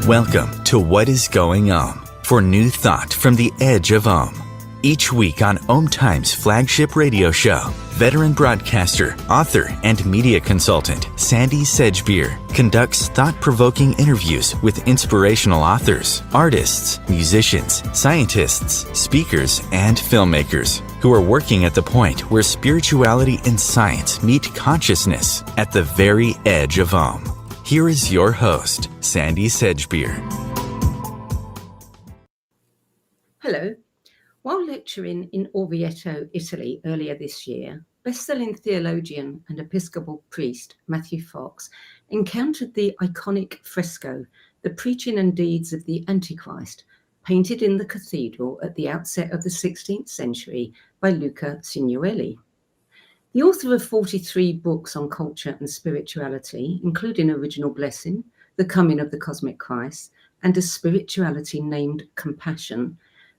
Welcome to What is Going for new thought from the edge of Each week on Times flagship radio show, veteran broadcaster, author, and media consultant Sandie Sedgbeer conducts thought-provoking interviews with inspirational authors, artists, musicians, scientists, speakers, and filmmakers who are working at the point where spirituality and science meet consciousness at the very edge of Here is your host, Sandie Sedgbeer. Hello. While lecturing in Orvieto, Italy earlier this year, best-selling theologian and Episcopal priest Matthew Fox encountered the iconic fresco, The Preaching and Deeds of the AntiChrist, painted in the Cathedral at the outset of the 16th century by Luca Signorelli. The author of 43 books on culture and spirituality, including Original Blessing, The Coming of the Cosmic Christ, and a spirituality named Compassion,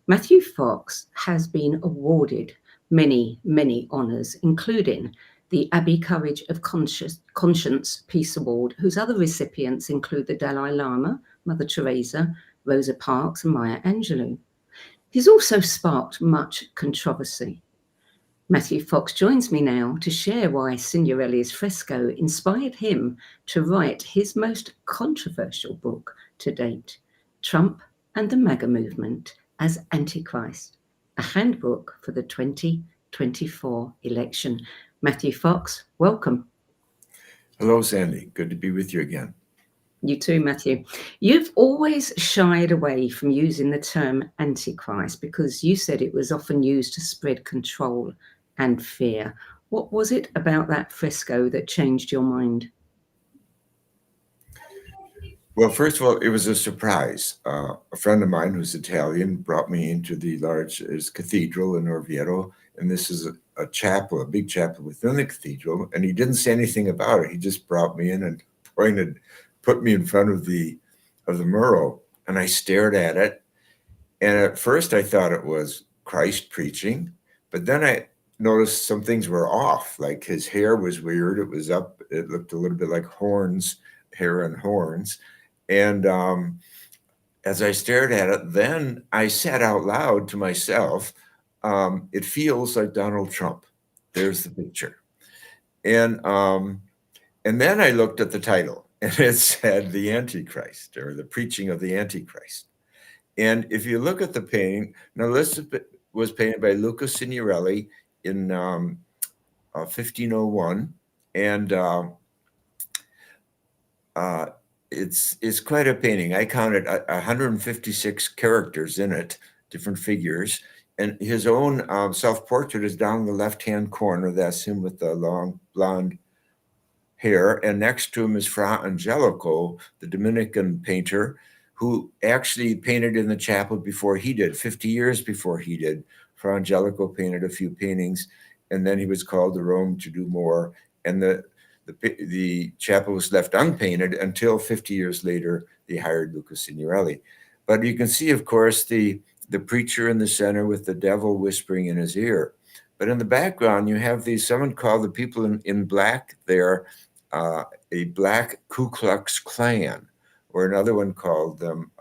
Matthew Fox has been awarded many, many honours, including the Abbey Courage of Conscience Peace Award, whose other recipients include the Dalai Lama, Mother Teresa, Rosa Parks, and Maya Angelou. He's also sparked much controversy. Matthew Fox joins me now to share why Signorelli's fresco inspired him to write his most controversial book to date, Trump and the MAGA Movement as Antichrist, a handbook for the 2024 election. Matthew Fox, welcome. Hello, Sandie. Good to be with you again. You too, Matthew. You've always shied away from using the term Antichrist because you said it was often used to spread control and fear. What was it about that fresco that changed your mind? Well, first of all, it was a surprise. A friend of mine who's Italian brought me into the large cathedral in Orvieto, and this is a chapel, a big chapel within the cathedral, and he didn't say anything about it. He just brought me in and put me in front of the mural, and I stared at it. And at first I thought it was Christ preaching, but then I noticed some things were off, like his hair was weird. It was up, it looked a little bit like horns, hair and horns. And as I stared at it, then I said out loud to myself, it feels like Donald Trump. There's the picture. And then I looked at the title, and it said The Antichrist, or The Preaching of the Antichrist. And if you look at the painting, now this was painted by Luca Signorelli in 1501. And it's quite a painting. I counted 156 characters in it, different figures. And his own self-portrait is down in the left-hand corner. That's him with the long blonde hair. And next to him is Fra Angelico, the Dominican painter, who actually painted in the chapel before he did, 50 years before he did. Fra Angelico painted a few paintings, and then he was called to Rome to do more. And the chapel was left unpainted until 50 years later, they hired Luca Signorelli. But you can see, of course, the preacher in the center with the devil whispering in his ear. But in the background, you have someone called the people in black there, a black Ku Klux Klan, or another one called them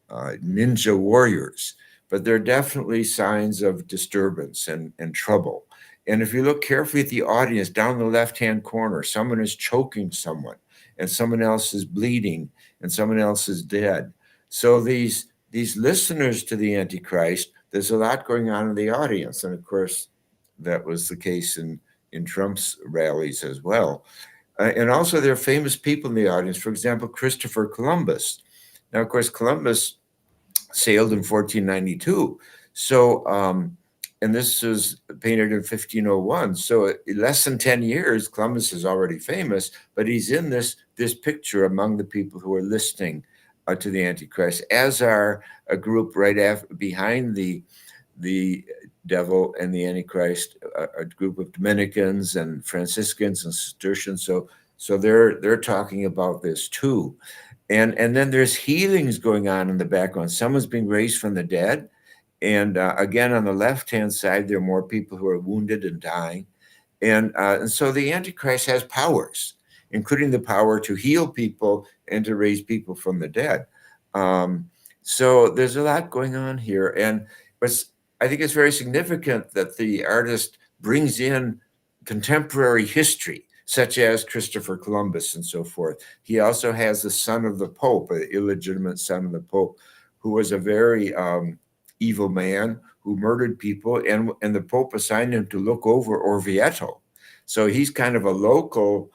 ninja warriors. But they're definitely signs of disturbance and trouble. And if you look carefully at the audience, down the left-hand corner, someone is choking someone, and someone else is bleeding, and someone else is dead. So these listeners to the Antichrist, there's a lot going on in the audience. And of course, that was the case in Trump's rallies as well. And also there are famous people in the audience. For example, Christopher Columbus. Now, of course, Columbus sailed in 1492. So, and this was painted in 1501. So less than 10 years, Columbus is already famous, but he's in this picture among the people who are listening to the Antichrist, as are a group right behind the devil and the Antichrist, a group of Dominicans and Franciscans and Cistercians. So they're talking about this too. And then there's healings going on in the background. Someone's being raised from the dead. And again, on the left-hand side, there are more people who are wounded and dying. And so the Antichrist has powers. including the power to heal people and to raise people from the dead. So there's a lot going on here. And I think it's very significant that the artist brings in contemporary history, such as Christopher Columbus and so forth. He also has the son of the Pope, an illegitimate son of the Pope, who was a very evil man who murdered people, and the Pope assigned him to look over Orvieto. So he's kind of a local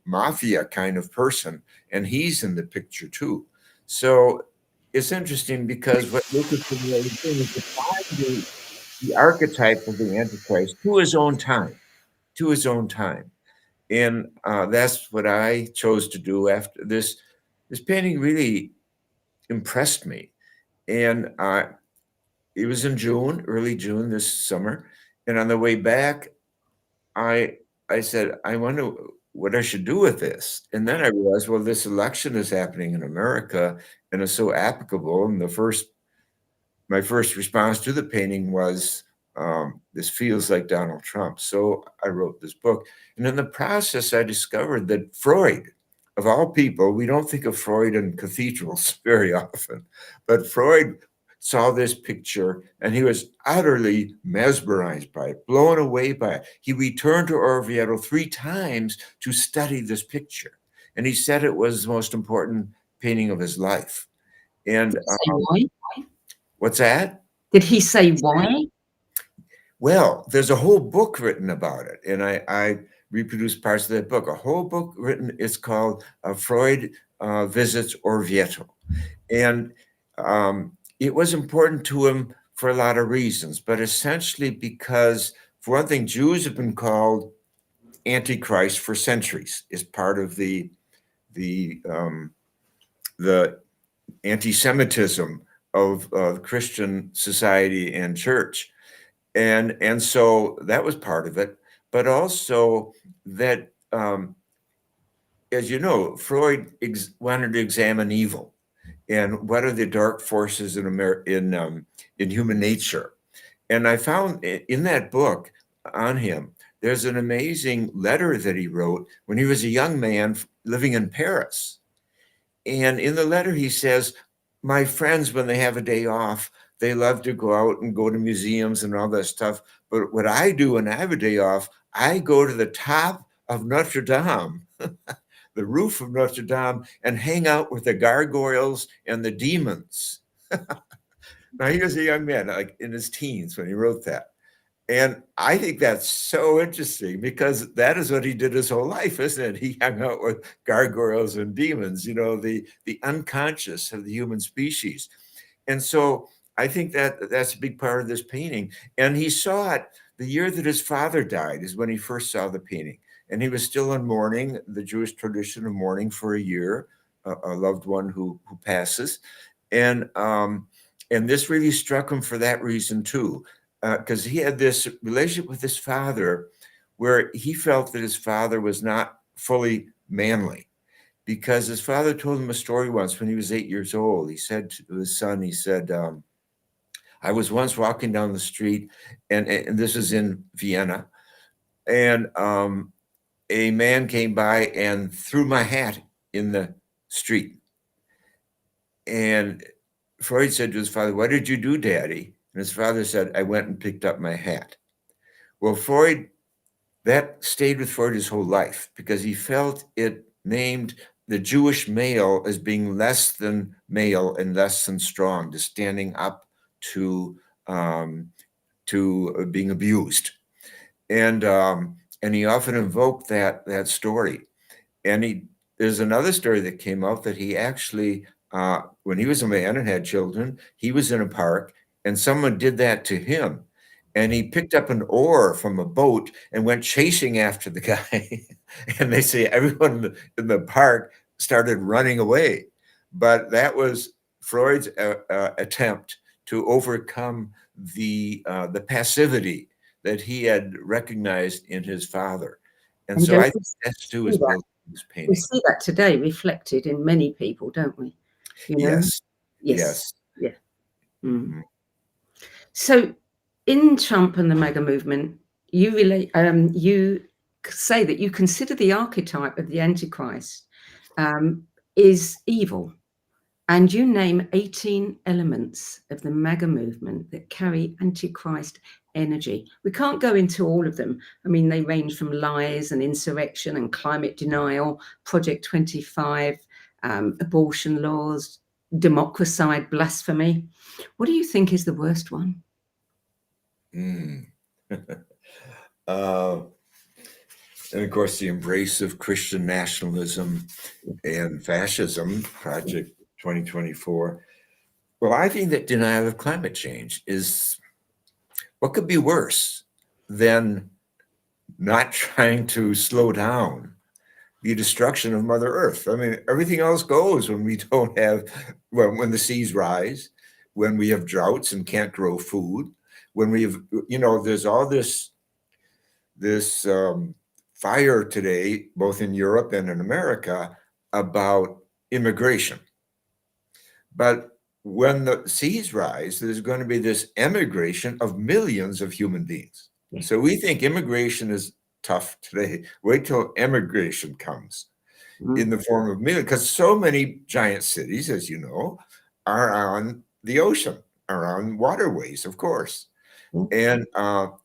mafia kind of person, and he's in the picture too. So it's interesting because what Luca Signorelli is doing is to find the archetype of the Antichrist to his own time, to his own time. And that's what I chose to do after this. This painting really impressed me. And it was in June, early June this summer. And on the way back, I said, I wonder what I should do with this. And then I realized, well, this election is happening in America and it's so applicable. And my first response to the painting was, this feels like Donald Trump. So I wrote this book. And in the process, I discovered that Freud, of all people, we don't think of Freud in cathedrals very often, but Freud saw this picture and he was utterly mesmerized by it, blown away by it. He returned to Orvieto 3 times to study this picture. And he said it was the most important painting of his life. And why? What's that? Did he say why? Well, there's a whole book written about it, and I reproduced parts of that book. A whole book written. It's called Freud Visits Orvieto, and it was important to him for a lot of reasons, but essentially because, for one thing, Jews have been called Antichrist for centuries. Is part of the anti-Semitism of Christian society and church. And so that was part of it, but also that, as you know, Freud wanted to examine evil and what are the dark forces in human nature. And I found in that book on him, there's an amazing letter that he wrote when he was a young man living in Paris. And in the letter, he says, my friends, when they have a day off, they love to go out and go to museums and all that stuff. But what I do when I have a day off, I go to the top of Notre Dame, the roof of Notre Dame, and hang out with the gargoyles and the demons. Now, he was a young man, like in his teens when he wrote that. And I think that's so interesting because that is what he did his whole life, isn't it? He hung out with gargoyles and demons, the unconscious of the human species. And so I think that's a big part of this painting. And he saw it the year that his father died is when he first saw the painting. And he was still in mourning, the Jewish tradition of mourning for a year, a loved one who passes. And this really struck him for that reason too, because he had this relationship with his father where he felt that his father was not fully manly. Because his father told him a story once when he was 8 years old. He said to his son, he said, I was once walking down the street, and this is in Vienna, and a man came by and threw my hat in the street. And Freud said to his father, what did you do, Daddy? And his father said, I went and picked up my hat. Well, that stayed with Freud his whole life because he felt it named the Jewish male as being less than male and less than strong, to standing up to being abused. And he often invoked that story. And there's another story that came out that he actually, when he was a man and had children, he was in a park and someone did that to him. And he picked up an oar from a boat and went chasing after the guy. And they say everyone in the park started running away. But that was Freud's attempt to overcome the passivity that he had recognized in his father. And so I think that's too is this painting. We see that today reflected in many people, don't we? Yes. Yes. Yeah. Mm. So in Trump and the MAGA movement, you say that you consider the archetype of the Antichrist is evil, and you name 18 elements of the MAGA movement that carry Antichrist energy. We can't go into all of them. I mean, they range from lies and insurrection and climate denial, Project 25, abortion laws, democracide, blasphemy. What do you think is the worst one? And of course, the embrace of Christian nationalism and fascism, Project 2024. Well, I think that denial of climate change is what could be worse than not trying to slow down the destruction of Mother Earth. I mean, everything else goes when we don't have, well, when the seas rise, when we have droughts and can't grow food, when we have, there's all this fire today, both in Europe and in America, about immigration. But when the seas rise, there's going to be this emigration of millions of human beings. Yeah. So we think immigration is tough today. Wait till emigration comes in the form of millions, because so many giant cities, as you know, are on the ocean, are on waterways, of course. And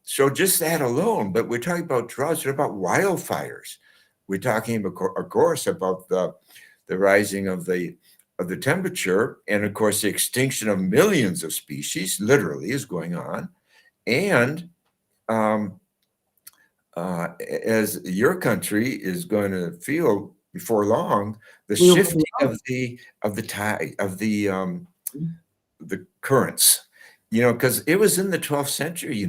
so just that alone, but we're talking about droughts, we're about wildfires. We're talking, of course, about the rising of the temperature, and of course, the extinction of millions of species, literally, is going on. And as your country is going to feel before long, the shifting of the tide, of the currents. Because it was in the 12th century,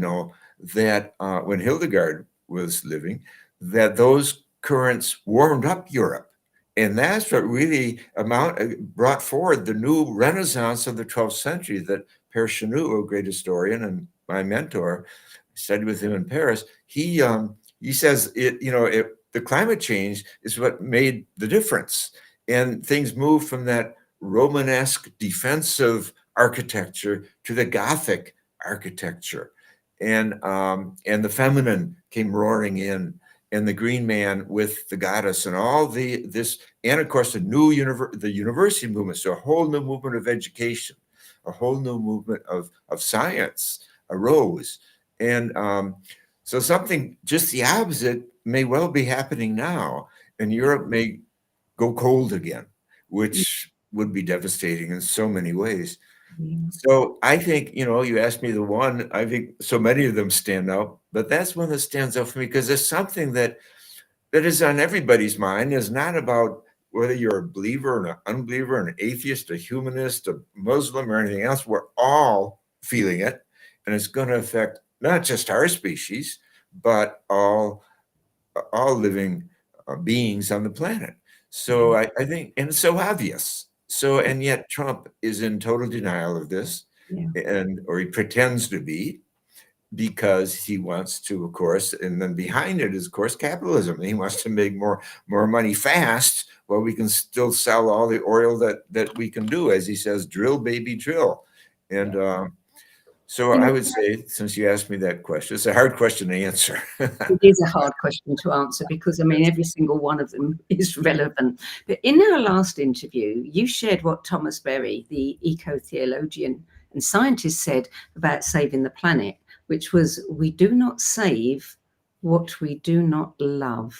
that when Hildegard was living, that those currents warmed up Europe. And that's what really brought forward the new renaissance of the 12th century that Père Chanou, a great historian and my mentor, studied with him in Paris. He says the climate change is what made the difference. And things moved from that Romanesque defensive architecture to the Gothic architecture, and the feminine came roaring in, and the green man with the goddess, and all this, and of course the university movement. So a whole new movement of education, a whole new movement of science arose, and so something just the opposite may well be happening now, and Europe may go cold again, which would be devastating in so many ways. So I think, you asked me the one, I think so many of them stand out, but that's one that stands out for me because there's something that is on everybody's mind. Is not about whether you're a believer, an unbeliever, an atheist, a humanist, a Muslim, or anything else. We're all feeling it, and it's going to affect not just our species, but all living beings on the planet. So I think, and it's so obvious. So, and yet Trump is in total denial of this, or he pretends to be, because he wants to, of course, and then behind it is, of course, capitalism. He wants to make more money fast, while we can still sell all the oil that we can do, as he says, drill, baby, drill. And so I would say, since you asked me that question, it's a hard question to answer. It is a hard question to answer because, I mean, every single one of them is relevant. But in our last interview, you shared what Thomas Berry, the eco-theologian and scientist, said about saving the planet, which was, we do not save what we do not love,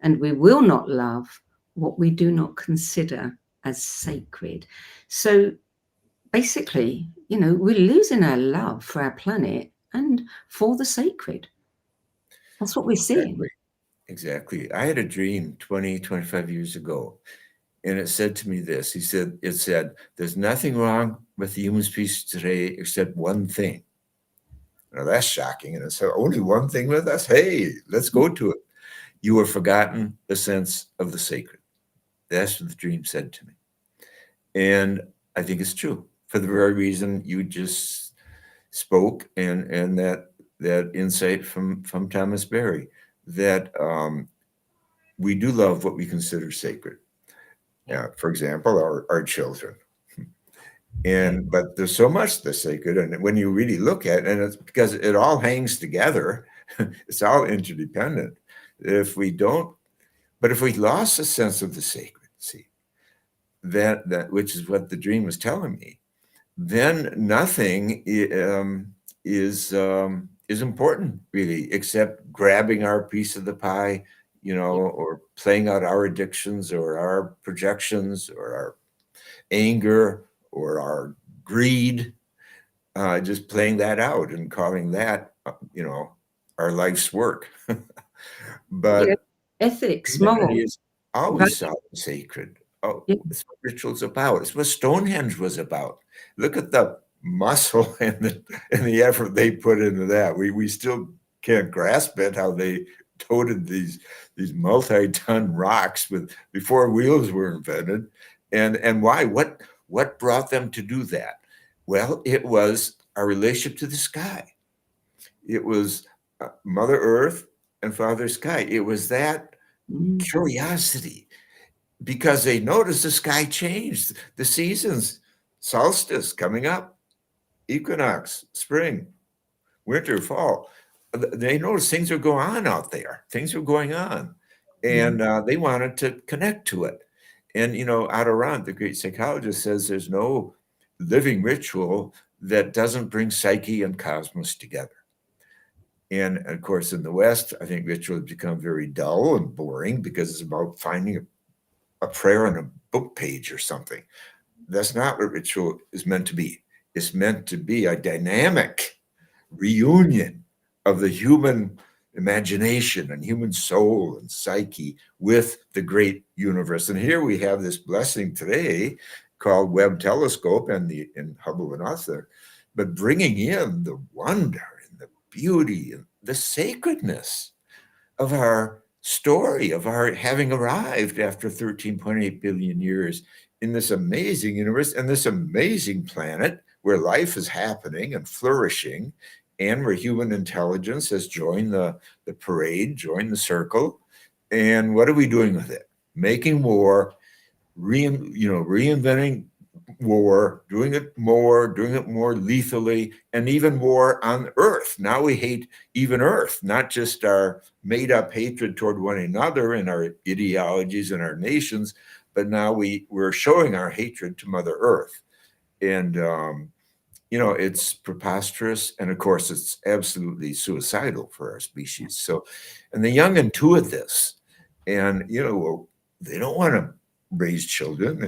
and we will not love what we do not consider as sacred. So basically, we're losing our love for our planet and for the sacred. That's what we're seeing. Exactly. I had a dream 25 years ago, and it said to me this. It said, there's nothing wrong with the human species today except one thing. Now that's shocking. And it said, only one thing with us? Hey, let's go to it. You have forgotten the sense of the sacred. That's what the dream said to me. And I think it's true, for the very reason you just spoke, and that insight from Thomas Berry, that we do love what we consider sacred. For example, our children. But there's so much that's sacred, and when you really look at it, and it's because it all hangs together, it's all interdependent. If we don't, but if we lost a sense of the sacred, see, that which is what the dream was telling me, then nothing is important really, except grabbing our piece of the pie, or playing out our addictions or our projections or our anger or our greed, just playing that out and calling that, our life's work. But ethics, humanity moral. is always sought the sacred. Oh, Yeah. it's what ritual's about. It's what Stonehenge was about. Look at the muscle and the effort they put into that. We still can't grasp it, how they toted these multi-ton rocks before wheels were invented. And why? What brought them to do that? Well, it was our relationship to the sky. It was Mother Earth and Father Sky. It was that curiosity, because they noticed the sky changed, the seasons, solstice coming up, equinox, spring, winter, fall. They noticed things are going on out there. Things are going on. And they wanted to connect to it. And, Adirond, the great psychologist, says there's no living ritual that doesn't bring psyche and cosmos together. And of course, in the West, I think ritual has become very dull and boring because it's about finding a prayer on a book page or something. That's not what ritual is meant to be. It's meant to be a dynamic reunion of the human imagination and human soul and psyche with the great universe. And here we have this blessing today called Webb Telescope and Hubble and Arthur, but bringing in the wonder and the beauty and the sacredness of our story, of our having arrived after 13.8 billion years in this amazing universe and this amazing planet where life is happening and flourishing, and where human intelligence has joined the parade, joined the circle. And what are we doing with it? Making war, reinventing war, doing it more lethally, and even more on Earth. Now we hate even Earth, not just our made-up hatred toward one another and our ideologies and our nations, but now we're showing our hatred to Mother Earth. And it's preposterous, and of course it's absolutely suicidal for our species. So, and the young intuit this, and they don't want to raise children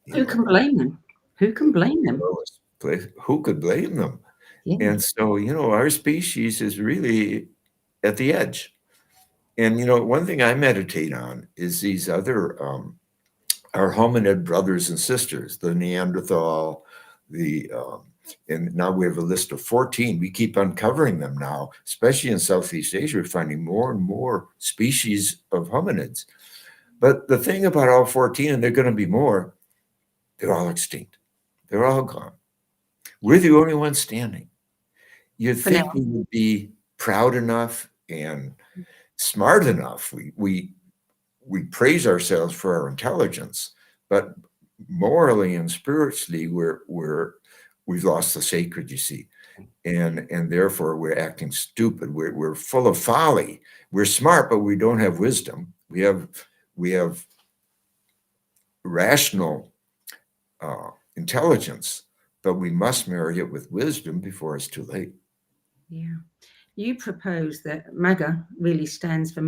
Who can blame them? Who can blame them? Who could blame them? Yeah. And so, our species is really at the edge. And, one thing I meditate on is these other, our hominid brothers and sisters, the Neanderthal, and now we have a list of 14. We keep uncovering them now, especially in Southeast Asia. We're finding more and more species of hominids. But the thing about all 14, and they're going to be more, they're all extinct. They're all gone. We're the only ones standing. You'd think we would be proud enough and smart enough. We praise ourselves for our intelligence, but morally and spiritually, we've lost the sacred, you see, and therefore we're acting stupid. We're full of folly. We're smart, but we don't have wisdom. We have rational intelligence, but we must marry it with wisdom before it's too late. Yeah. You propose that MAGA really stands for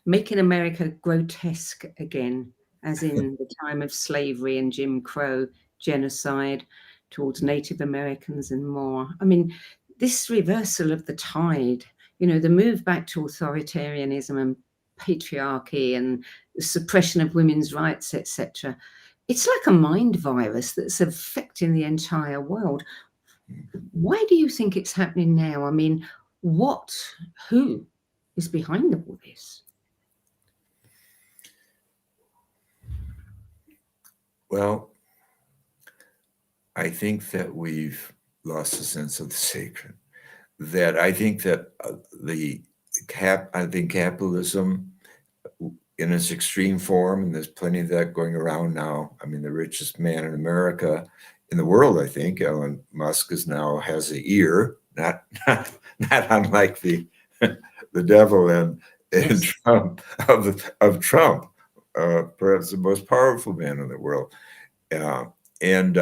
making America grotesque again, as in the time of slavery and Jim Crow genocide towards Native Americans and more. I mean, this reversal of the tide, the move back to authoritarianism and patriarchy and the suppression of women's rights, etc. It's like a mind virus that's affecting the entire world. Why do you think it's happening now? I mean, who is behind all this? Well, I think that we've lost a sense of the sacred. That I think that I think capitalism in its extreme form, and there's plenty of that going around now. I mean, the richest man in America, in the world, I think, Elon Musk, has an ear not unlike the devil and Yes. Trump of Trump, perhaps the most powerful man in the world. And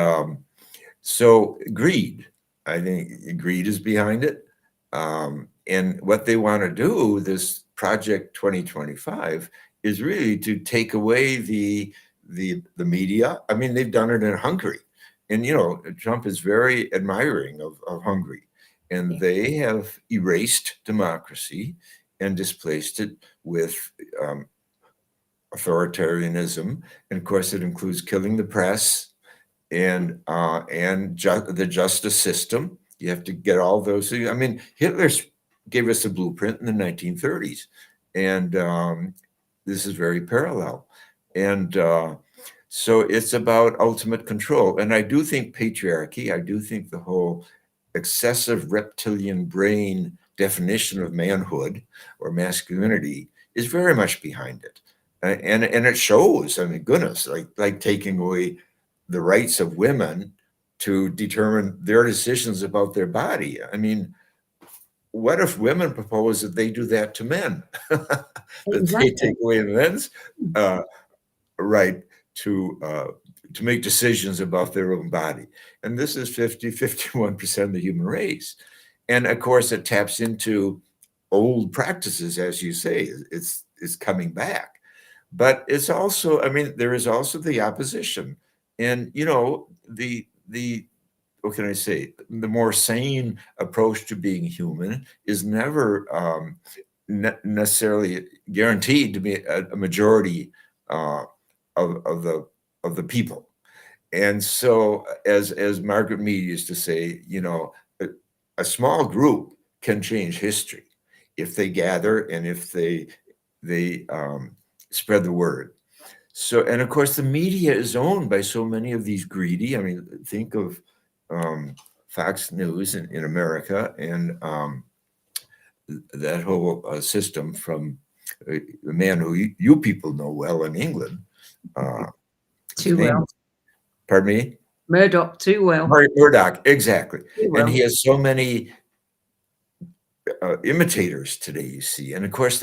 so greed, I think greed is behind it. And what they want to do, this Project 2025, is really to take away the media. I mean, they've done it in Hungary. And, Trump is very admiring of Hungary. And Yeah. they have erased democracy and displaced it with authoritarianism. And of course, it includes killing the press and the justice system. You have to get all those. I mean, Hitler gave us a blueprint in the 1930s, and this is very parallel. And so it's about ultimate control. And I do think patriarchy, I do think the whole excessive reptilian brain definition of manhood or masculinity is very much behind it. And it shows, I mean, goodness, like taking away the rights of women to determine their decisions about their body. I mean, what if women propose that they do that to men? That Exactly. they take away men's right to make decisions about their own body. And this is 51% of the human race. And of course, it taps into old practices, as you say, it's coming back. But it's also, I mean, there is also the opposition. And, the what can I say? The more sane approach to being human is never necessarily guaranteed to be a majority of the people. And so, as Margaret Mead used to say, a small group can change history if they gather and if they spread the word. So, and of course, the media is owned by so many of these greedy. I mean, think of Fox News in America and that whole system from the man who you people know well in England. Too well. Pardon me? Murdoch, too well. Murdoch, exactly. Too well. And he has so many imitators today, you see. And of course,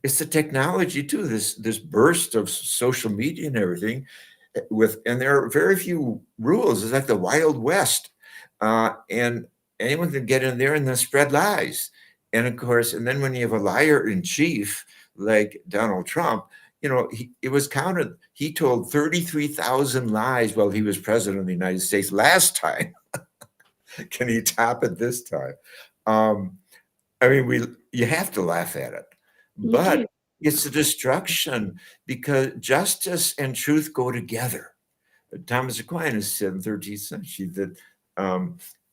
it's the technology too, this burst of social media and everything and there are very few rules. It's like the Wild West. And anyone can get in there and then spread lies. And of course, and then when you have a liar in chief, like Donald Trump, it was counted. He told 33,000 lies while he was president of the United States last time. Can he top it this time? I mean, you have to laugh at it, but it's a destruction because justice and truth go together. Thomas Aquinas said in the 13th century that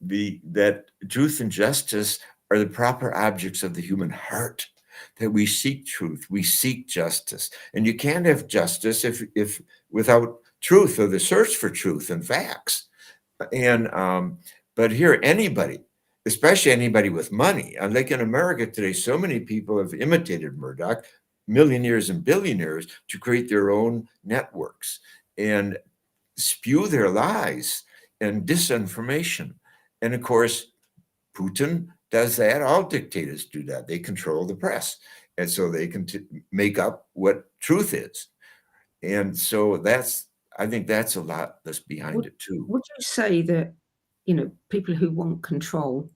that truth and justice are the proper objects of the human heart. That we seek truth, we seek justice, and you can't have justice if without truth or the search for truth and facts. And but here, anybody, especially anybody with money, like in America today, so many people have imitated Murdoch, millionaires and billionaires, to create their own networks and spew their lies and disinformation. And of course, Putin does that. All dictators do that. They control the press. And so they can make up what truth is. And so I think that's a lot that's behind it too. Would you say that, people who want control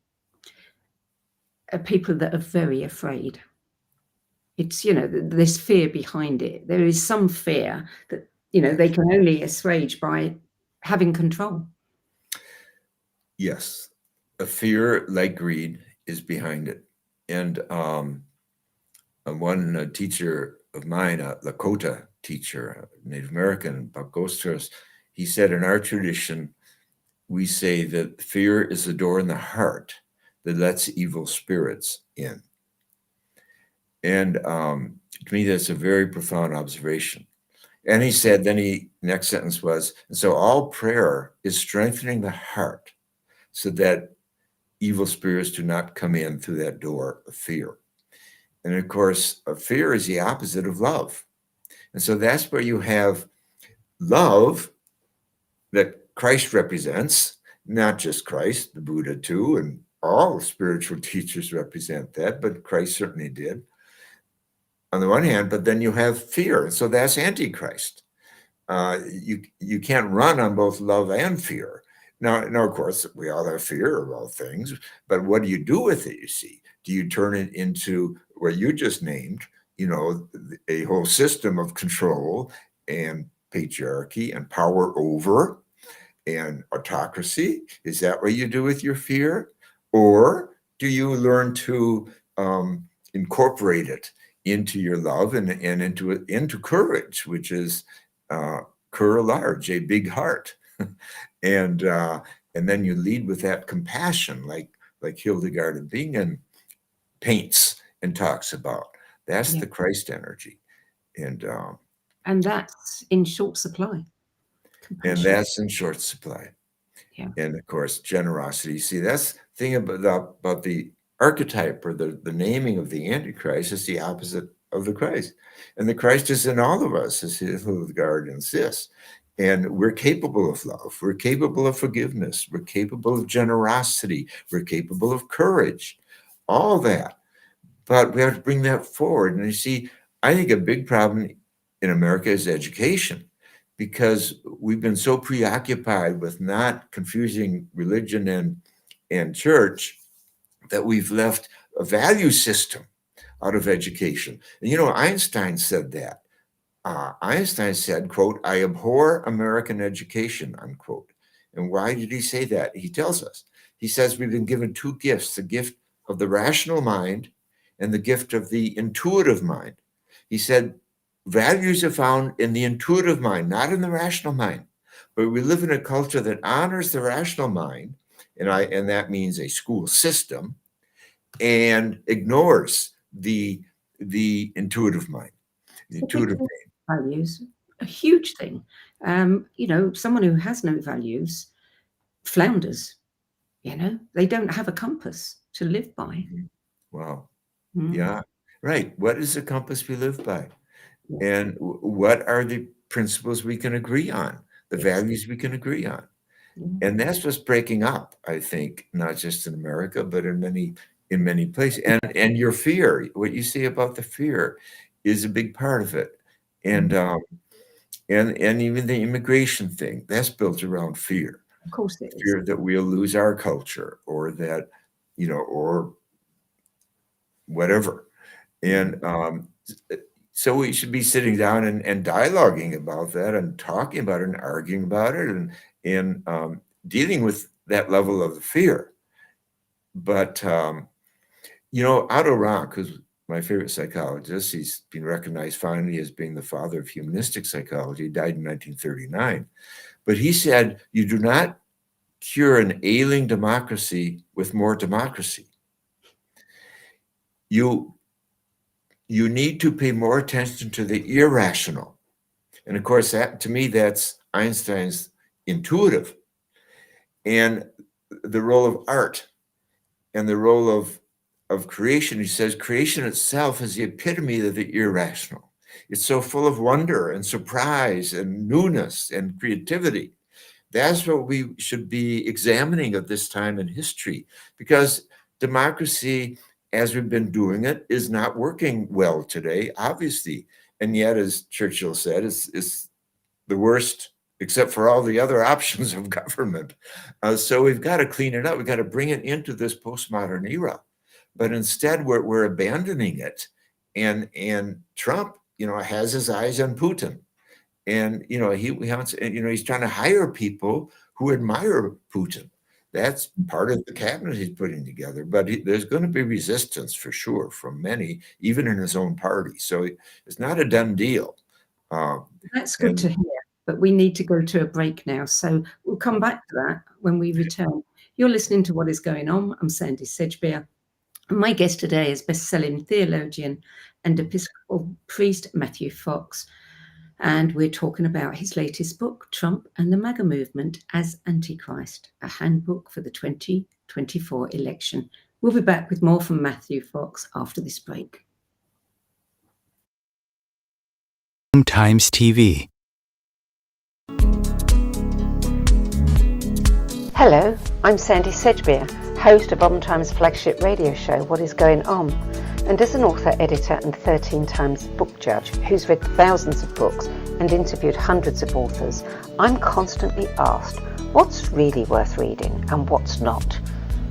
are people that are very afraid? It's, there's fear behind it. There is some fear that, they can only assuage by having control. Yes. A fear like greed is behind it. And one teacher of mine, a Lakota teacher, Native American, about ghost tours, he said, in our tradition, we say that fear is the door in the heart that lets evil spirits in. And to me, that's a very profound observation. And he said, next sentence was, and so all prayer is strengthening the heart so that evil spirits do not come in through that door of fear. And of course, fear is the opposite of love. And so that's where you have love that Christ represents, not just Christ, the Buddha too, and all spiritual teachers represent that, but Christ certainly did on the one hand, but then you have fear. So that's Antichrist. You can't run on both love and fear. Now, of course, we all have fear of all things, but what do you do with it, you see? Do you turn it into what you just named, a whole system of control and patriarchy and power over and autocracy? Is that what you do with your fear? Or do you learn to incorporate it into your love and into courage, which is cur large, a big heart, and then you lead with that compassion, like Hildegard of Bingen paints and talks about. That's the Christ energy, and that's in short supply. Compassion. And that's in short supply. Yeah. And of course, generosity. See, that's the thing about the archetype or the naming of the Antichrist is the opposite of the Christ. And the Christ is in all of us, as Hildegard insists. And we're capable of love. We're capable of forgiveness. We're capable of generosity. We're capable of courage. All that. But we have to bring that forward. And you see, I think a big problem in America is education, because we've been so preoccupied with not confusing religion and church that we've left a value system out of education. And Einstein said that. Einstein said, quote, "I abhor American education," unquote. And why did he say that? He tells us. He says we've been given two gifts, the gift of the rational mind and the gift of the intuitive mind. He said values are found in the intuitive mind, not in the rational mind. But we live in a culture that honors the rational mind, and that means a school system, and ignores the intuitive mind. The intuitive mind. Values, a huge thing. Someone who has no values flounders. They don't have a compass to live by. Wow. Yeah, right. What is the compass we live by? And what are the principles we can agree on, the values we can agree on? And that's what's breaking up, I think, not just in America, but in many places. And your fear, what you say about the fear, is a big part of it. And even the immigration thing, that's built around fear. Of course it is. Fear that we'll lose our culture, or that, or whatever. And so we should be sitting down and dialoguing about that, and talking about it, and arguing about it, and dealing with that level of the fear. But Otto Rank, who's my favorite psychologist, he's been recognized finally as being the father of humanistic psychology. He died in 1939. But he said, you do not cure an ailing democracy with more democracy. You need to pay more attention to the irrational. And of course, that, to me, that's Einstein's intuitive. And the role of art and the role of creation. He says creation itself is the epitome of the irrational. It's so full of wonder and surprise and newness and creativity. That's what we should be examining at this time in history, because democracy, as we've been doing it, is not working well today, obviously. And yet, as Churchill said, it's the worst, except for all the other options of government. So we've got to clean it up. We've got to bring it into this postmodern era. But instead, we're abandoning it. And Trump, has his eyes on Putin. And, he wants, he's trying to hire people who admire Putin. That's part of the cabinet he's putting together. But there's going to be resistance for sure from many, even in his own party. So it's not a done deal. That's good to hear. But we need to go to a break now. So we'll come back to that when we return. You're listening to What is Going On. I'm Sandie Sedgbeer. And my guest today is best-selling theologian and Episcopal priest Matthew Fox. And we're talking about his latest book, Trump and the MAGA Movement as Antichrist, a handbook for the 2024 election. We'll be back with more from Matthew Fox after this break. Times TV. Hello, I'm Sandie Sedgbeer, host of Om Times flagship radio show, What Is Going On, and as an author, editor and 13 times book judge who's read thousands of books and interviewed hundreds of authors, I'm constantly asked what's really worth reading and what's not.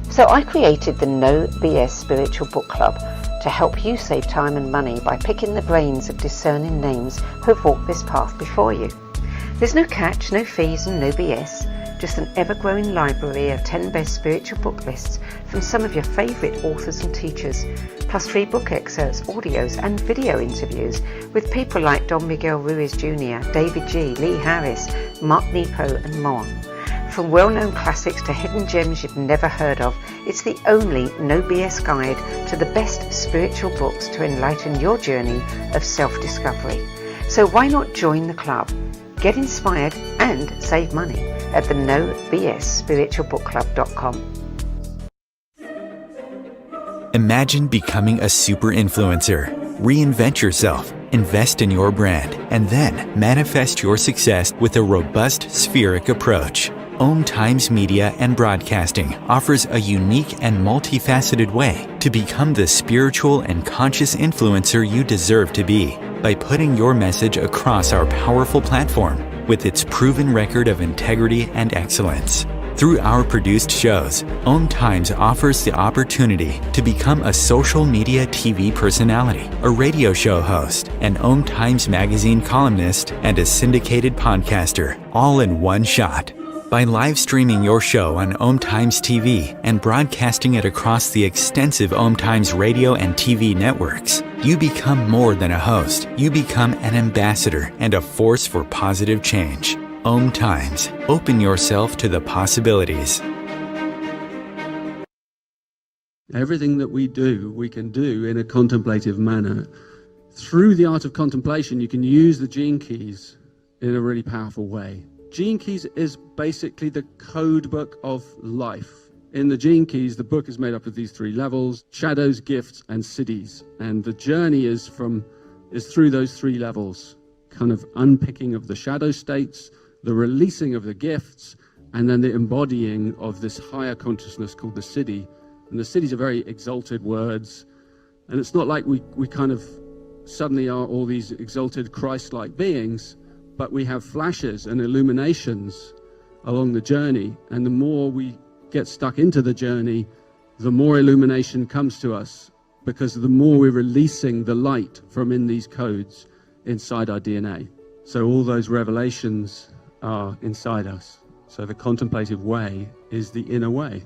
So I created the No BS Spiritual Book Club to help you save time and money by picking the brains of discerning names who have walked this path before you. There's no catch, no fees and no BS, just an ever-growing library of 10 best spiritual book lists from some of your favourite authors and teachers, plus free book excerpts, audios and video interviews with people like Don Miguel Ruiz Jr., David G., Lee Harris, Mark Nepo and more. From well-known classics to hidden gems you've never heard of, it's the only no BS guide to the best spiritual books to enlighten your journey of self-discovery. So why not join the club? Get inspired and save money at the nobsspiritualbookclub.com. Imagine becoming a super influencer. Reinvent yourself, invest in your brand, and then manifest your success with a robust spheric approach. Om Times Media and Broadcasting offers a unique and multifaceted way to become the spiritual and conscious influencer you deserve to be by putting your message across our powerful platform with its proven record of integrity and excellence. Through our produced shows, Om Times offers the opportunity to become a social media TV personality, a radio show host, an Om Times magazine columnist, and a syndicated podcaster, all in one shot. By live streaming your show on Om Times TV and broadcasting it across the extensive Om Times radio and TV networks, you become more than a host. You become an ambassador and a force for positive change. Om Times. Open yourself to the possibilities. Everything that we do, we can do in a contemplative manner. Through the art of contemplation, you can use the gene keys in a really powerful way. Gene Keys is basically the code book of life. In the Gene Keys, the book is made up of these 3 levels: shadows, gifts, and cities. And the journey is through those 3 levels, kind of unpicking of the shadow states, the releasing of the gifts, and then the embodying of this higher consciousness called the city. And the cities are very exalted words. And it's not like we kind of suddenly are all these exalted Christ-like beings, but we have flashes and illuminations along the journey. And the more we get stuck into the journey, the more illumination comes to us, because the more we're releasing the light from in these codes inside our DNA. So all those revelations are inside us. So the contemplative way is the inner way.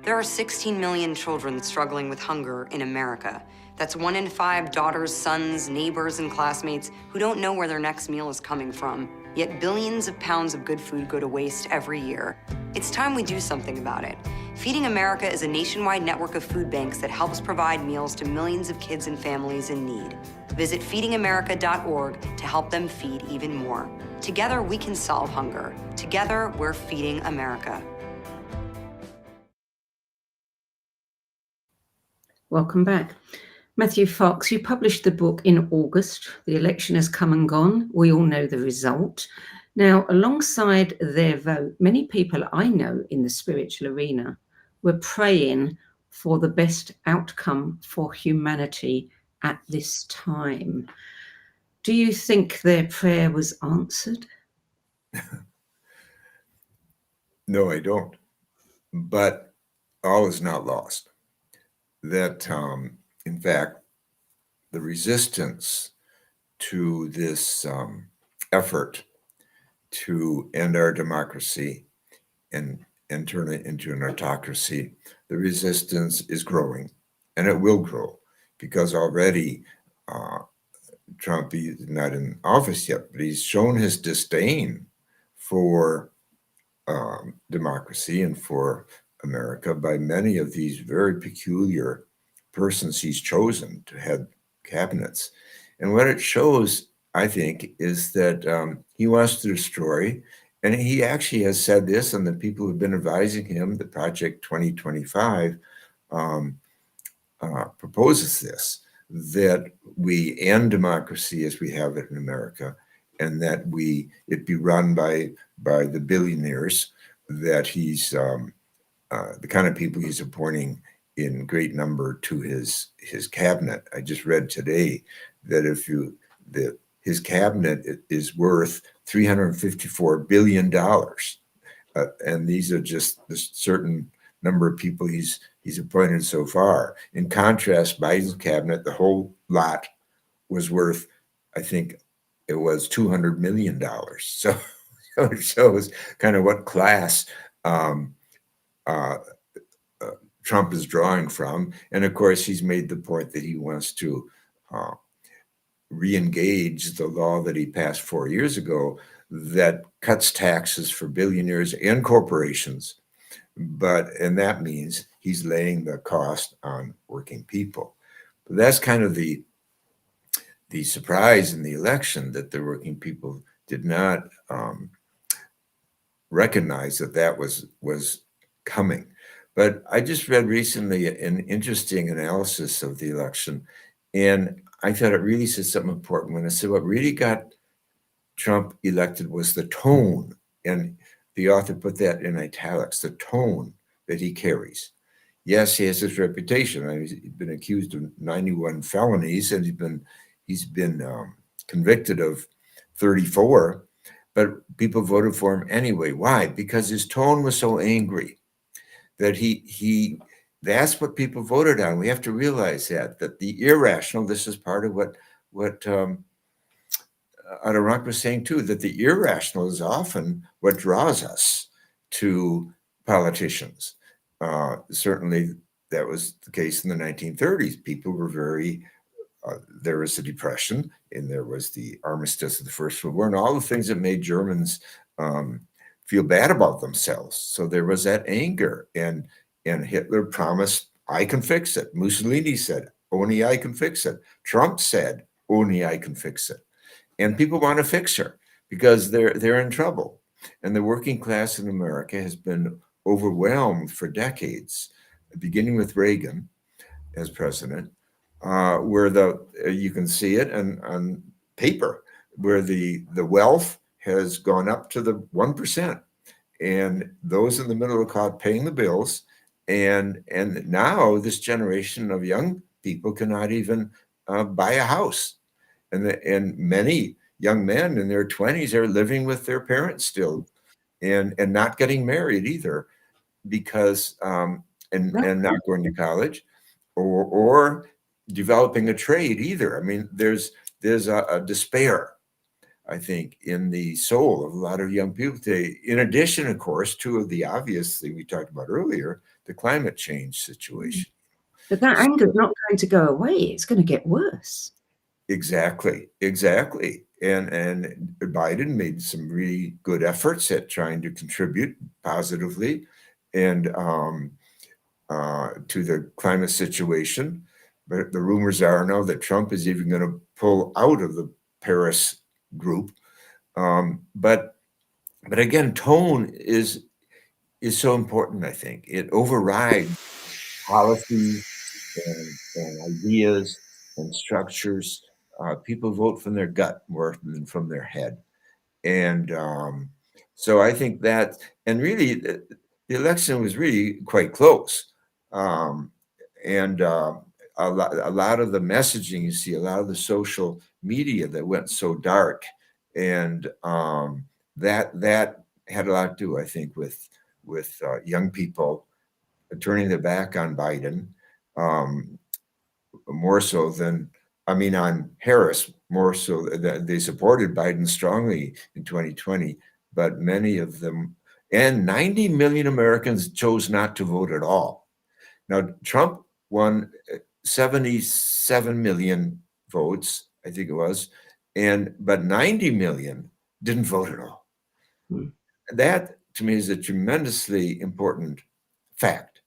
There are 16 million children struggling with hunger in America. That's 1 in 5 daughters, sons, neighbors, and classmates who don't know where their next meal is coming from. Yet billions of pounds of good food go to waste every year. It's time we do something about it. Feeding America is a nationwide network of food banks that helps provide meals to millions of kids and families in need. Visit feedingamerica.org to help them feed even more. Together, we can solve hunger. Together, we're feeding America. Welcome back. Matthew Fox, you published the book in August. The election has come and gone. We all know the result. Now, alongside their vote, many people I know in the spiritual arena were praying for the best outcome for humanity at this time. Do you think their prayer was answered? No, I don't. But all is not lost. That, in fact, the resistance to this effort to end our democracy and turn it into an autocracy, the resistance is growing, and it will grow, because already Trump is not in office yet, but he's shown his disdain for democracy and for America by many of these very peculiar persons he's chosen to head cabinets. And what it shows, I think, is that he wants to destroy, and he actually has said this, and the people who've been advising him, the Project 2025, proposes this, that we end democracy as we have it in America, and that it be run by the billionaires that he's the kind of people he's appointing in great number to his cabinet. I just read today that his cabinet is worth $354 billion. And these are just the certain number of people he's appointed so far. In contrast, Biden's cabinet, the whole lot, was worth, I think it was $200 million. So it shows kind of what class Trump is drawing from. And of course, he's made the point that he wants to re-engage the law that he passed 4 years ago that cuts taxes for billionaires and corporations. And that means he's laying the cost on working people. But that's kind of the surprise in the election, that the working people did not recognize that was coming. But I just read recently an interesting analysis of the election, and I thought it really said something important when it said what really got Trump elected was the tone, and the author put that in italics, the tone that he carries. Yes, he has his reputation. I mean, he's been accused of 91 felonies, and he's been convicted of 34, but people voted for him anyway. Why? Because his tone was so angry that that's what people voted on. We have to realize that the irrational, this is part of what Adirond was saying too, that the irrational is often what draws us to politicians. Certainly that was the case in the 1930s. People were there was the Depression, and there was the armistice of the First World War, and all the things that made Germans feel bad about themselves. So there was that anger, and Hitler promised, I can fix it. Mussolini said, only I can fix it. Trump said, only I can fix it. And people want a fixer because they're in trouble. And the working class in America has been overwhelmed for decades, beginning with Reagan as president, where you can see it on paper, where the wealth has gone up to the 1%, and those in the middle are caught paying the bills. And now this generation of young people cannot even buy a house. And many young men in their 20s are living with their parents still, and not getting married either, because and not going to college or developing a trade either. I mean, there's a despair, I think, in the soul of a lot of young people today. In addition, of course, to the obvious thing we talked about earlier, the climate change situation. But that anger is not going to go away. It's going to get worse. Exactly. And Biden made some really good efforts at trying to contribute positively and to the climate situation. But the rumors are now that Trump is even going to pull out of the Paris group. But again, tone is so important, I think. It overrides policies and ideas and structures. People vote from their gut more than from their head. And so I think that, and really, the election was really quite close. And a lot of the messaging you see, a lot of the social media that went so dark, and that had a lot to do, I think, with young people turning their back on Biden, more so than, on Harris, more so that they supported Biden strongly in 2020, but many of them, and 90 million Americans chose not to vote at all. Now, Trump won 77 million votes, I think it was, but 90 million didn't vote at all. That, to me, is a tremendously important fact,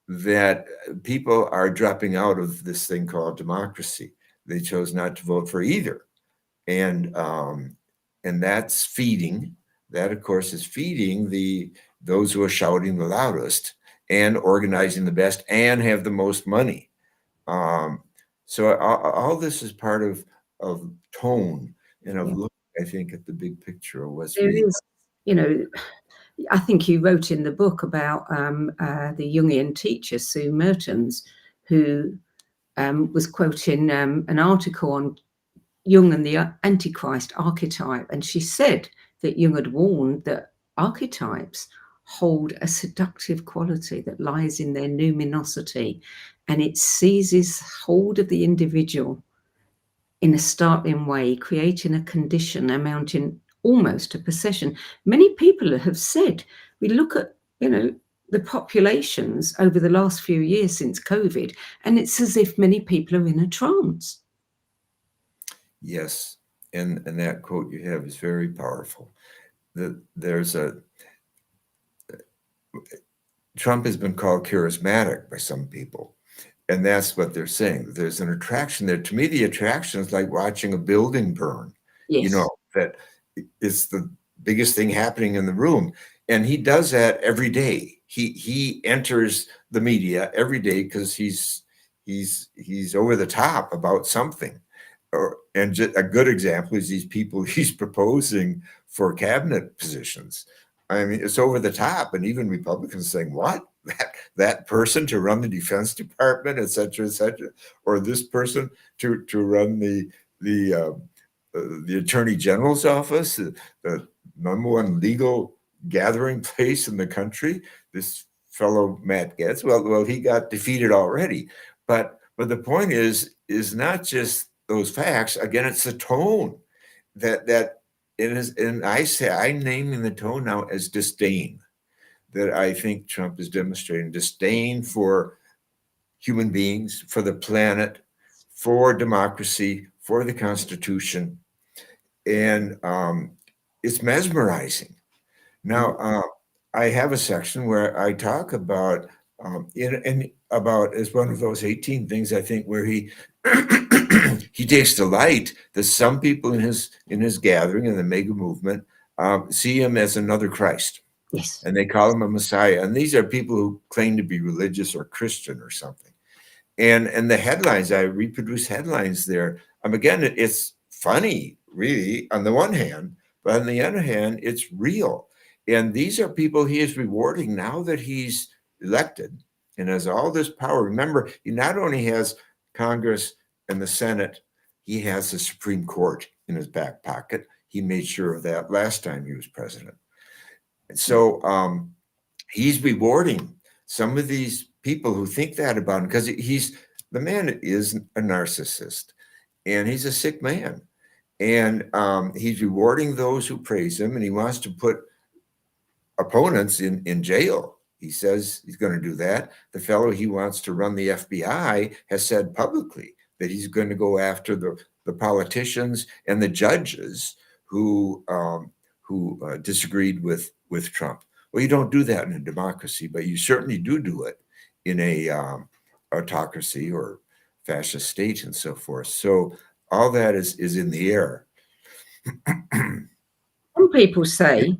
that people are dropping out of this thing called democracy. They chose not to vote for either. And that's feeding, that of course is feeding those who are shouting the loudest and organizing the best and have the most money. So all this is part of tone and of Yeah. look, I think, at the big picture of what's There really. is, you know, I think you wrote in the book about the Jungian teacher, Sue Mertens, who was quoting an article on Jung and the AntiChrist archetype. And she said that Jung had warned that archetypes hold a seductive quality that lies in their numinosity, and it seizes hold of the individual in a startling way, creating a condition amounting almost to possession. Many people have said, we look at, the populations over the last few years since COVID, and it's as if many people are in a trance. Yes, and that quote you have is very powerful. Trump has been called charismatic by some people, and that's what they're saying. There's an attraction there. To me, the attraction is like watching a building burn. Yes. That it's the biggest thing happening in the room, and he does that every day. He enters the media every day because he's over the top about something. And just a good example is these people he's proposing for cabinet positions. I mean, it's over the top, and even Republicans saying, "What? That person to run the Defense Department, et cetera, or this person to run the Attorney General's office, the number one legal gathering place in the country. This fellow Matt Gaetz. Well, he got defeated already. But the point is not just those facts. Again, it's the tone that it is, and I'm naming the tone now as disdain. That I think Trump is demonstrating disdain for human beings, for the planet, for democracy, for the Constitution, and it's mesmerizing. Now, I have a section where I talk about about as one of those 18 things, I think, where he he takes delight that some people in his gathering in the MAGA movement see him as another Christ. Yes. And they call him a Messiah. And these are people who claim to be religious or Christian or something. And the headlines, I reproduce headlines there. Again, it's funny, really, on the one hand, but on the other hand, it's real. And these are people he is rewarding now that he's elected and has all this power. Remember, he not only has Congress and the Senate, he has the Supreme Court in his back pocket. He made sure of that last time he was president. And so he's rewarding some of these people who think that about him, because the man is a narcissist and he's a sick man. And he's rewarding those who praise him, and he wants to put opponents in jail. He says he's going to do that. The fellow he wants to run the FBI has said publicly that he's going to go after the politicians and the judges who disagreed with Trump. Well, you don't do that in a democracy, but you certainly do it in a autocracy or fascist state and so forth. So all that is in the air. Some people say,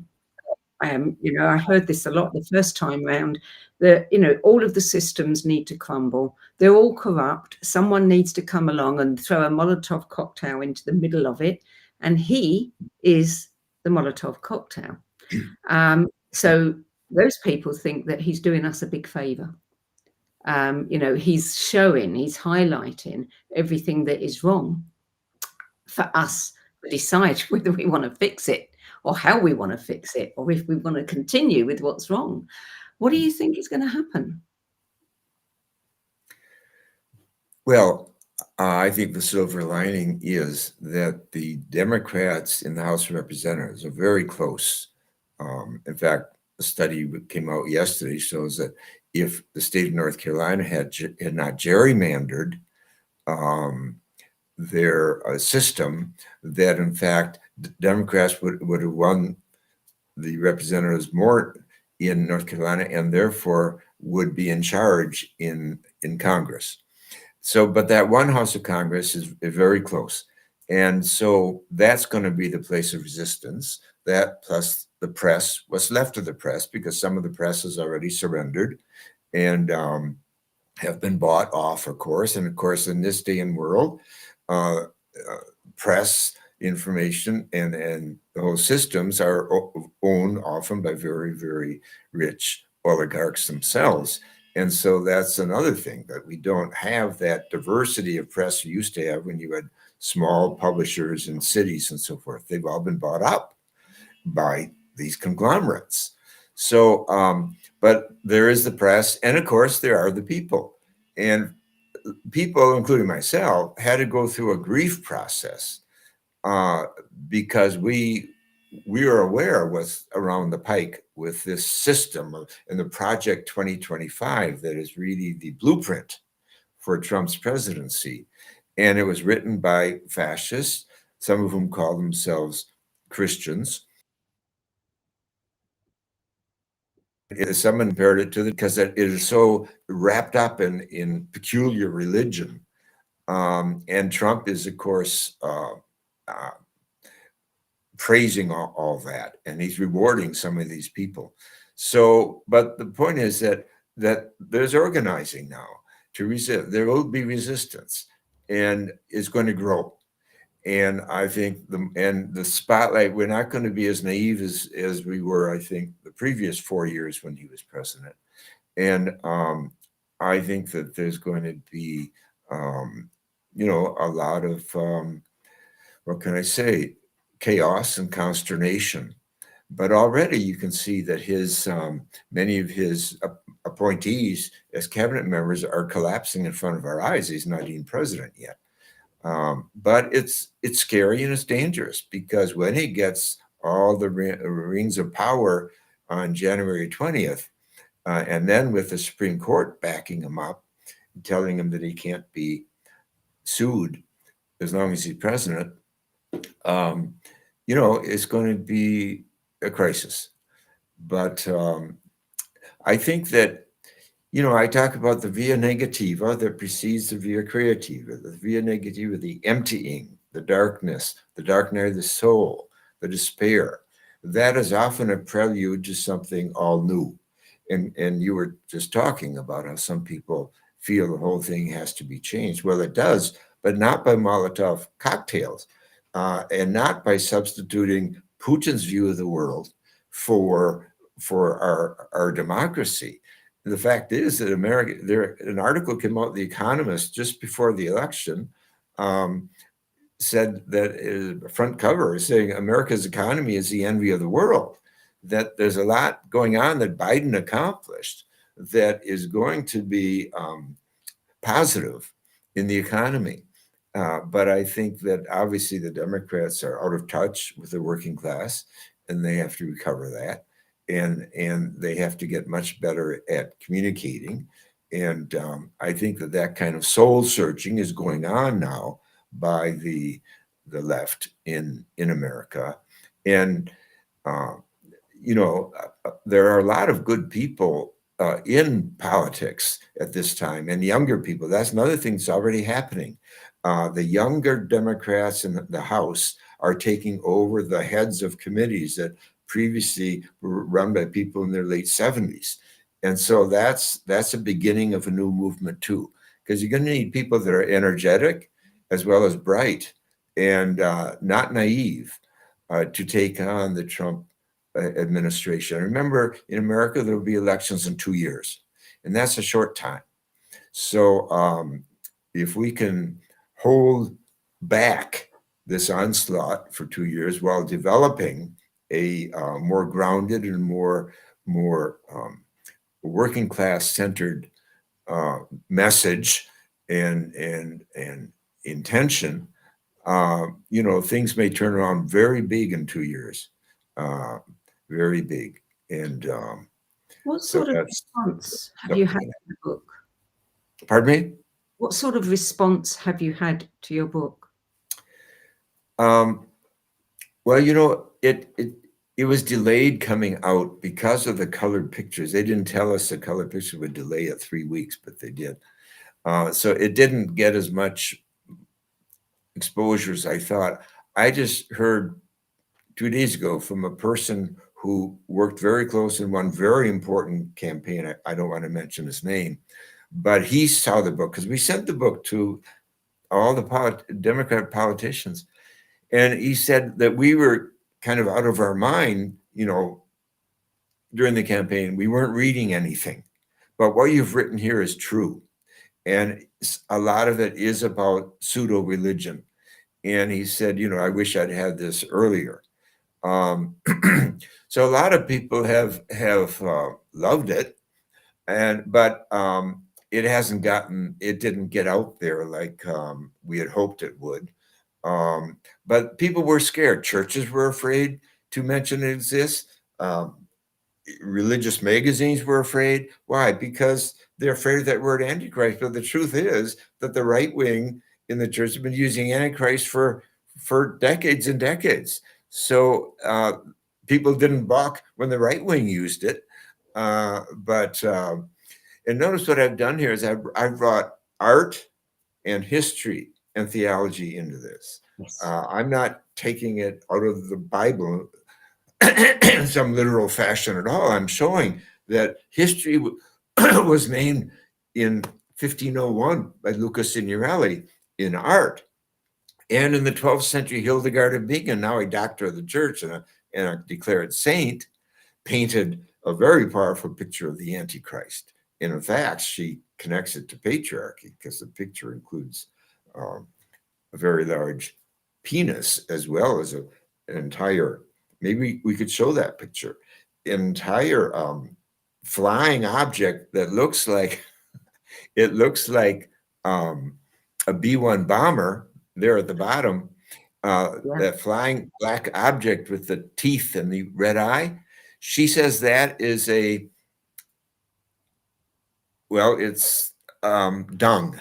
I heard this a lot the first time round, that, all of the systems need to crumble. They're all corrupt. Someone needs to come along and throw a Molotov cocktail into the middle of it. And he is the Molotov cocktail. So those people think that he's doing us a big favor. He's highlighting everything that is wrong for us to decide whether we want to fix it or how we want to fix it, or if we want to continue with what's wrong. What do you think is going to happen? Well, I think the silver lining is that the Democrats in the House of Representatives are very close. In fact, a study that came out yesterday shows that if the state of North Carolina had not gerrymandered their system, that in fact Democrats would have won the representatives more in North Carolina and therefore would be in charge in Congress. So, but that one House of Congress is very close. And so that's going to be the place of resistance, that plus the press, what's left of the press, because some of the press has already surrendered. And have been bought off, of course. And of course, in this day and world, press, information, and the whole systems are owned often by very, very rich oligarchs themselves. And so that's another thing, that we don't have that diversity of press you used to have when you had small publishers in cities and so forth. They've all been bought up by these conglomerates. So, but there is the press, and of course there are the people. And people, including myself, had to go through a grief process because we are aware of what's around the pike with this system and the Project 2025 that is really the blueprint for Trump's presidency. And it was written by fascists, some of whom call themselves Christians. Someone compared it to because it is so wrapped up in peculiar religion. And Trump is, of course, praising all that, and he's rewarding some of these people. So, but the point is that there's organizing now to resist. There will be resistance, and it's going to grow. And I think the spotlight, we're not going to be as naive as we were, I think, the previous 4 years when he was president. And I think that there's going to be, a lot of, what can I say, chaos and consternation. But already you can see that many of his appointees as cabinet members are collapsing in front of our eyes. He's not even president yet. But it's scary and it's dangerous, because when he gets all the rings of power on January 20th, and then with the Supreme Court backing him up, telling him that he can't be sued as long as he's president, it's going to be a crisis. But I think that, I talk about the via negativa that precedes the via creativa, the via negativa, the emptying, the darkness, the dark night of the soul, the despair. That is often a prelude to something all new. And you were just talking about how some people feel the whole thing has to be changed. Well, it does, but not by Molotov cocktails, and not by substituting Putin's view of the world for our democracy. The fact is that an article came out in The Economist just before the election, said that front cover saying America's economy is the envy of the world, that there's a lot going on that Biden accomplished that is going to be positive in the economy. But I think that obviously the Democrats are out of touch with the working class, and they have to recover that. And they have to get much better at communicating. And I think that kind of soul searching is going on now by the left in America. And, there are a lot of good people in politics at this time, and younger people. That's another thing that's already happening. The younger Democrats in the House are taking over the heads of committees that previously were run by people in their late 70s. And so that's a beginning of a new movement too, because you're going to need people that are energetic as well as bright and not naive to take on the Trump administration. Remember, in America, there will be elections in 2 years, and that's a short time. So if we can hold back this onslaught for 2 years while developing a more grounded and more working class centered message and intention, things may turn around very big in 2 years, very big. And what sort of response have you had to the book? Pardon me? What sort of response have you had to your book? Well, it was delayed coming out because of the colored pictures. They didn't tell us the colored picture would delay it 3 weeks, but they did. So it didn't get as much exposure as I thought. I just heard 2 days ago from a person who worked very close in one very important campaign. I don't want to mention his name, But he saw the book because we sent the book to all the Democrat politicians. And he said that we were kind of out of our mind, during the campaign. We weren't reading anything. But what you've written here is true. And a lot of it is about pseudo-religion. And he said, I wish I'd had this earlier. So a lot of people have loved it, but it didn't get out there like we had hoped it would. But people were scared. Churches were afraid to mention it exists. Religious magazines were afraid. Why? Because they're afraid of that word Antichrist. But the truth is that the right wing in the church have been using Antichrist for decades and decades. So people didn't balk when the right wing used it. And notice what I've done here is I've brought art and history and theology into this. Yes. I'm not taking it out of the Bible in some literal fashion at all. I'm showing that history was named in 1501 by Luca Signorelli in art. And in the 12th century, Hildegard of Bingen, now a doctor of the church and a declared saint, painted a very powerful picture of the Antichrist. And in fact, she connects it to patriarchy because the picture includes a very large penis as well as an entire, maybe we could show that picture, entire flying object that looks like, it looks like a B-1 bomber there at the bottom, that flying black object with the teeth and the red eye. She says that is it's dung,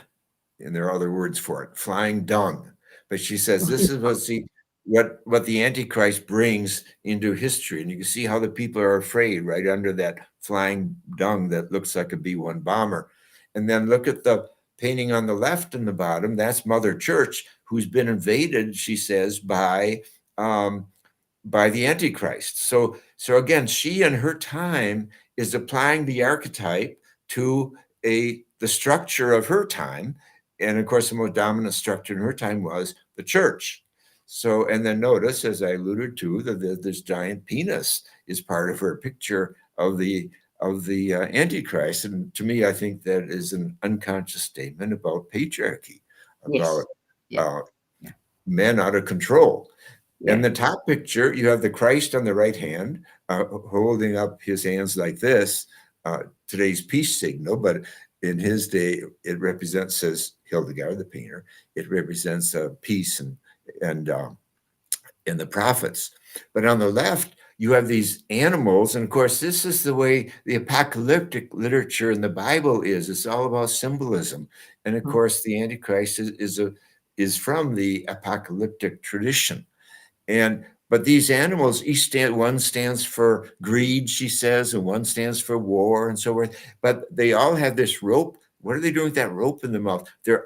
and there are other words for it, flying dung. But she says this is what the Antichrist brings into history. And you can see how the people are afraid right under that flying dung that looks like a B-1 bomber. And then look at the painting on the left and the bottom. That's Mother Church, who's been invaded, she says, by the Antichrist. So again, she in her time is applying the archetype to the structure of her time. And of course, the most dominant structure in her time was the church. So, and then notice, as I alluded to, that this giant penis is part of her picture of the Antichrist. And to me, I think that is an unconscious statement about patriarchy, about men out of control. Yeah. In the top picture, you have the Christ on the right hand, holding up his hands like this, today's peace signal. But in his day, it represents, says Hildegard, the painter, it represents peace and the prophets. But on the left, you have these animals. And of course, this is the way the apocalyptic literature in the Bible is. It's all about symbolism. And of course, the Antichrist is from the apocalyptic tradition. But these animals, one stands for greed, she says, and one stands for war and so forth. But they all have this rope. What are they doing with that rope in the mouth? They're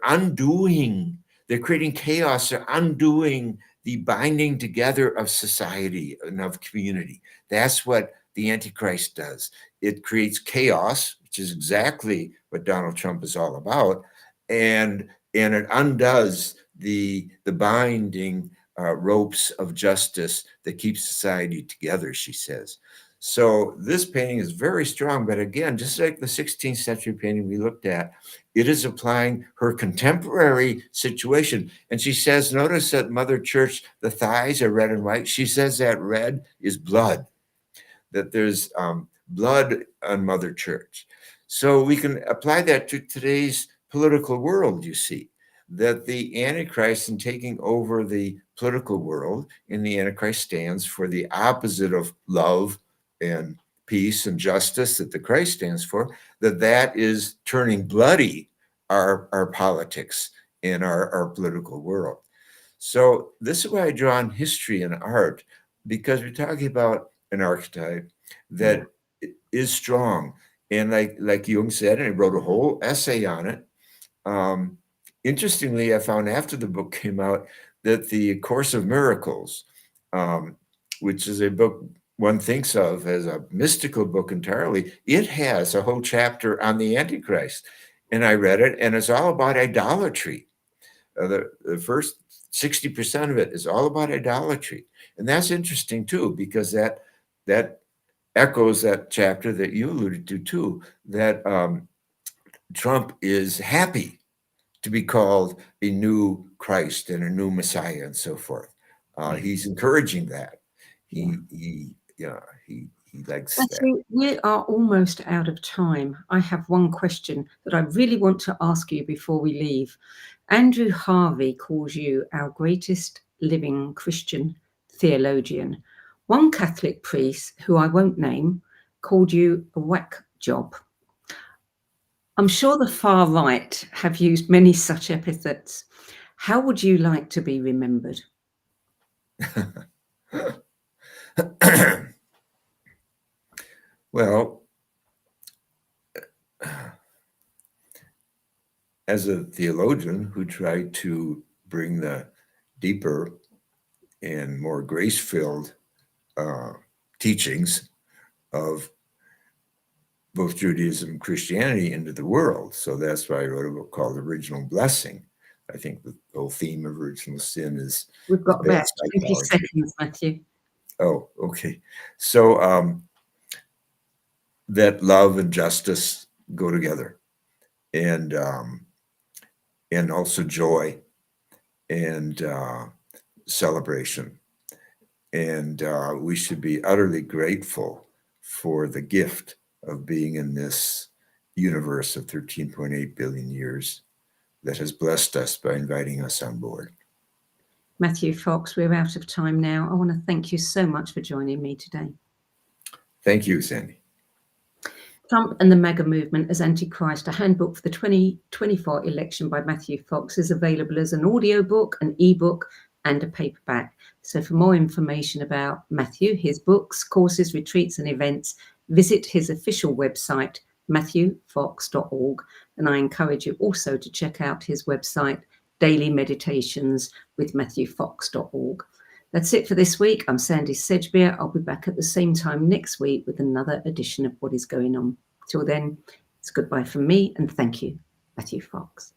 creating chaos. They're undoing the binding together of society and of community. That's what the Antichrist does. It creates chaos, which is exactly what Donald Trump is all about. And it undoes the binding ropes of justice that keep society together, she says. So this painting is very strong, but again, just like the 16th century painting we looked at, it is applying her contemporary situation. And she says, notice that Mother Church, the thighs are red and white. She says that red is blood, that there's blood on Mother Church. So we can apply that to today's political world, you see, that the Antichrist, in taking over the political world, and the Antichrist stands for the opposite of love and peace and justice that the Christ stands for, that is turning bloody our politics and our political world. So this is why I draw on history and art, because we're talking about an archetype that is strong. And like Jung said, and I wrote a whole essay on it. Interestingly, I found after the book came out that the Course of Miracles, which is a book one thinks of as a mystical book entirely, it has a whole chapter on the Antichrist. and I read it, and it's all about idolatry. The first 60% of it is all about idolatry. And that's interesting too, because that echoes that chapter that you alluded to too, that Trump is happy to be called a new Christ and a new Messiah and so forth. He's encouraging that. He likes that. We are almost out of time. I have one question that I really want to ask you before we leave. Andrew Harvey calls you our greatest living Christian theologian. One Catholic priest, who I won't name, called you a whack job. I'm sure the far right have used many such epithets. How would you like to be remembered? Well, as a theologian who tried to bring the deeper and more grace-filled teachings of both Judaism and Christianity into the world. So that's why I wrote a book called Original Blessing. I think the whole theme of original sin is... We've got about 20 seconds, Matthew. Oh, okay. So that love and justice go together, and also joy and celebration. And we should be utterly grateful for the gift of being in this universe of 13.8 billion years that has blessed us by inviting us on board. Matthew Fox, we're out of time now. I want to thank you so much for joining me today. Thank you, Sandie. Trump and the MAGA Movement as Antichrist, a handbook for the 2024 election by Matthew Fox, is available as an audiobook, an ebook, and a paperback. So for more information about Matthew, his books, courses, retreats, and events, visit his official website, matthewfox.org. And I encourage you also to check out his website, Daily Meditations with matthewfox.org. That's it for this week. I'm Sandie Sedgbeer. I'll be back at the same time next week with another edition of What Is Going On. Till then, it's goodbye from me, and thank you, Matthew Fox.